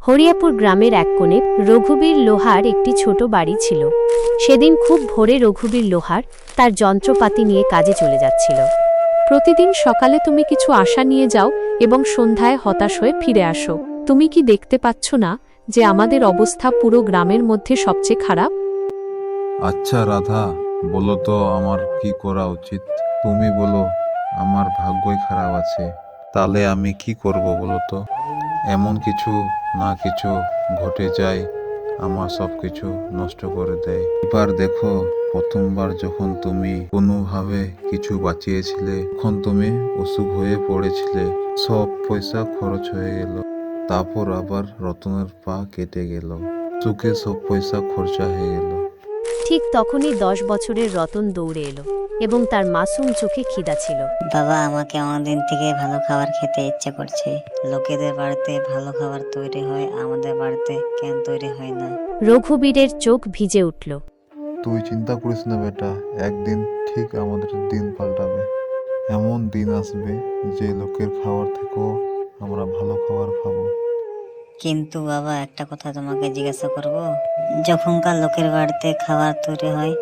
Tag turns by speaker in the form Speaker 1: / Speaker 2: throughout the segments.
Speaker 1: হরিয়াপুর গ্রামের এক কোণে রঘুবীর লোহার একটি ছোট বাড়ি ছিল। সেদিন খুব ভোরে রঘুবীর লোহার তার যন্ত্রপাতি নিয়ে কাজে চলে যাচ্ছিল।
Speaker 2: প্রতিদিন সকালে তুমি কিছু আশা নিয়ে যাও এবং সন্ধ্যায় হতাশ হয়ে ফিরে আসো। তুমি কি দেখতে পাচ্ছ না যে আমাদের অবস্থা পুরো গ্রামের মধ্যে সবচেয়ে খারাপ?
Speaker 3: আচ্ছা রাধা, বলো তো আমার কি করা উচিত? তুমি বলো, আমার ভাগ্যই খারাপ আছে, তাহলে আমি কি করব বলো তো? এমন কিছু না কিছু ঘটে যায়, আমার সব কিছু নষ্ট করে দেয়। এবার দেখো, প্রথমবার যখন তুমি কোনোভাবে কিছু বাঁচিয়েছিলে, তখন তুমি অসুখ হয়ে পড়েছিলে, সব পয়সা খরচ হয়ে গেল। তারপর আবার রতনের পা কেটে গেল, চোখে সব পয়সা খরচা হয়ে গেল।
Speaker 1: ঠিক তখনই 10 বছরের রতন দৌড়ে এলো এবং তার মাসুম চোখে খিদা ছিল।
Speaker 4: বাবা, আমাকে অনেকদিন থেকে ভালো খাবার খেতে ইচ্ছে করছে। লোকেদের বাড়িতে ভালো খাবার তৈরি হয়, আমাদের বাড়িতে কেন তৈরি হয় না?
Speaker 1: রঘুবীরের চোখ ভিজে উঠল।
Speaker 3: তুই চিন্তা করিস না বেটা, একদিন ঠিক আমাদের দিন পাল্টাবে। এমন দিন আসবে যে লোকের খাবার থেকেও আমরা ভালো খাবার খাবো।
Speaker 4: কিন্তু বাবা, একটা কথা তোমাকে জিজ্ঞাসা করব। যখনকার লোকের বাড়িতে খাবার তৈরি হয়,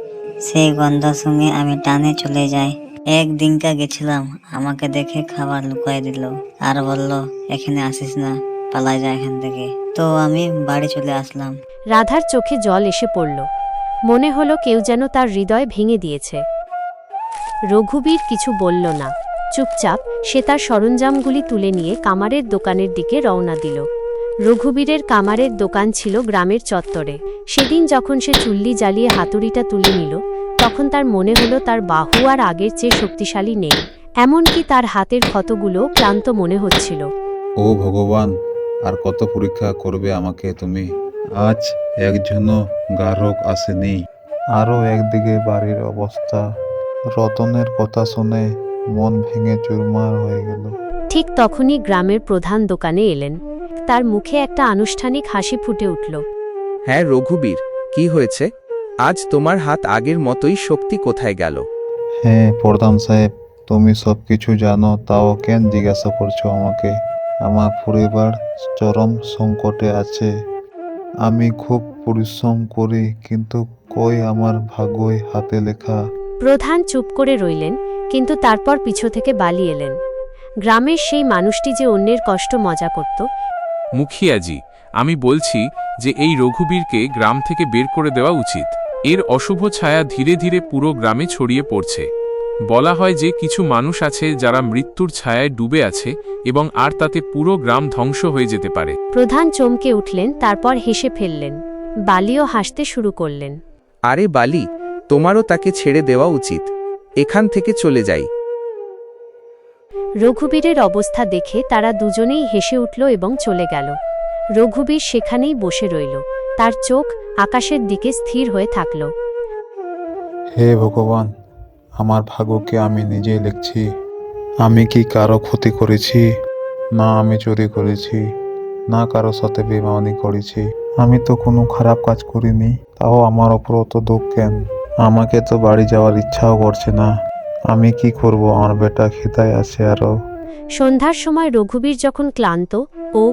Speaker 4: সেই গন্ধ শুনে আমি টানে চলে যাই। একদিনকা গেছিলাম, আমাকে দেখে খাবার লুকাই দিল আর বলল, এখানে আসিস না, পালা যায় এখান থেকে। তো আমি বাড়ি চলে আসলাম।
Speaker 1: রাধার চোখে জল এসে পড়ল। মনে হলো কেউ যেন তার হৃদয় ভেঙে দিয়েছে। রঘুবীর কিছু বলল না। চুপচাপ সে তার সরঞ্জামগুলি তুলে নিয়ে কামারের দোকানের দিকে রওনা দিল। রঘুবীরের কামারের দোকান ছিল গ্রামের চত্বরে। সেদিন যখন সে চুল্লি জ্বালিয়ে হাতুড়িটা তুলে নিল, তখন তার মনে হলো তার বাহু আর আগের চেয়ে শক্তিশালী নেই। এমনকি তার হাতের ক্ষতগুলো ক্লান্ত মনে হচ্ছিল।
Speaker 3: ও ভগবান, আর কত পরীক্ষা করবে আমাকে তুমি? আজ একজনও গ্রাহক আসেনি। আরো একদিকে বাড়ির অবস্থা, রতনের কথা শুনে মন ভেঙে চুরমার হয়ে গেল।
Speaker 1: ঠিক তখনই গ্রামের প্রধান দোকানে এলেন। তার মুখে একটা আনুষ্ঠানিক হাসি ফুটে উঠল।
Speaker 5: হ্যাঁ রঘুবীর, কি হয়েছে? আজ তোমার হাত আগের মতোই, শক্তি কোথায় গেল?
Speaker 3: হ্যাঁ প্রধান সাহেব, তুমি সব কিছু জানো, তাও কেন জিজ্ঞাসা করছো আমাকে? আমার পরিবার চরম সংকটে আছে। আমি খুব পরিশ্রম করি, কিন্তু কই আমার ভাগ্যই হাতে লেখা।
Speaker 1: প্রধান চুপ করে রইলেন, কিন্তু তারপর পিছু থেকে বালি এলেন। গ্রামের সেই মানুষটি যে অন্যের কষ্ট মজা করত।
Speaker 6: মুখিয়াজি, আমি বলছি যে এই রঘুবীরকে গ্রাম থেকে বের করে দেওয়া উচিত। এর অশুভ ছায়া ধীরে ধীরে পুরো গ্রামে ছড়িয়ে পড়ছে। বলা হয় যে কিছু মানুষ আছে যারা মৃত্যুর ছায়ায় ডুবে আছে এবং আর তাতে পুরো গ্রাম ধ্বংস হয়ে যেতে পারে।
Speaker 1: প্রধান চমকে উঠলেন, তারপর হেসে ফেললেন। বালিও হাসতে শুরু করলেন।
Speaker 5: আরে বালি, তোমারও তাকে ছেড়ে দেওয়া উচিত। এখান থেকে চলে যাই।
Speaker 1: রঘুবীরের অবস্থা দেখে তারা দুজনেই হেসে উঠল এবং চলে গেল। রঘুবীর সেখানেই বসে রইল, তার চোখ আকাশের দিকে স্থির হয়ে থাকল।
Speaker 3: হে ভগবান, আমার ভাগ্যকে আমি নিজেই লিখছি। আমি কি কারো ক্ষতি করেছি? না, আমি চুরি করেছি, না কারো সাথে বেইমানি করেছি। আমি তো কোনো খারাপ কাজ করিনি, তাও আমার ওপর অত দুঃখ কেন? আমাকে তো বাড়ি যাওয়ার ইচ্ছাও করছে না। আমি কি করব? আমার বেটা খিদায় আছে আরো।
Speaker 1: সন্ধ্যার সময় রঘুবীর যখন ক্লান্ত ও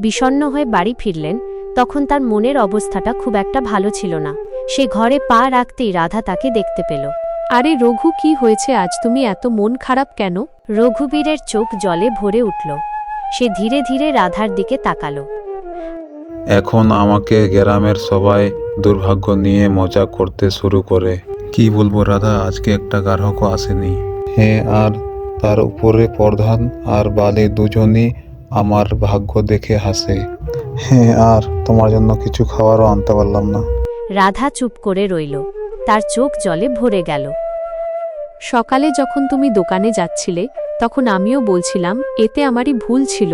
Speaker 1: বিষণ্ণ হয়ে বাড়ি ফিরলেন, তখন তার মনের অবস্থাটা খুব একটা ভালো ছিল না। সে ঘরে পা রাখতেই রাধা তাকে দেখতে পেল।
Speaker 2: আরে রঘু, কি হয়েছে আজ? তুমি এত মন খারাপ কেন?
Speaker 1: রঘুবীরের চোখ জলে ভরে উঠল। সে ধীরে ধীরে রাধার দিকে তাকালো।
Speaker 3: এখন আমাকে গ্রামের সবাই দুর্ভাগ্য নিয়ে মজা করতে শুরু করে। কি বলবো রাধা, আজকে একটা গ্রাহকও আসেনি। হ্যাঁ, আর তার উপরে প্রধান আর বালি দুজনই আমার ভাগ্য দেখে হাসে। হ্যাঁ, আর তোমার জন্য কিছু খাবারও আনতে পারলাম না।
Speaker 1: রাধা চুপ করে রইল, তার চোখ জলে ভরে গেল।
Speaker 2: সকালে যখন তুমি দোকানে যাচ্ছিলে, তখন আমিও বলছিলাম এতে আমারই ভুল ছিল।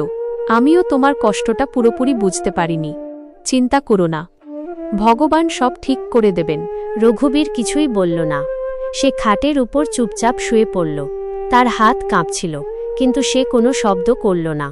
Speaker 2: আমিও তোমার কষ্টটা পুরোপুরি বুঝতে পারিনি। চিন্তা করো না, ভগবান সব ঠিক করে দেবেন।
Speaker 1: রঘুবীর কিছুই বলল না। সে খাটের উপর চুপচাপ শুয়ে পড়ল। তার হাত কাঁপছিল, কিন্তু সে কোনো শব্দ করল না।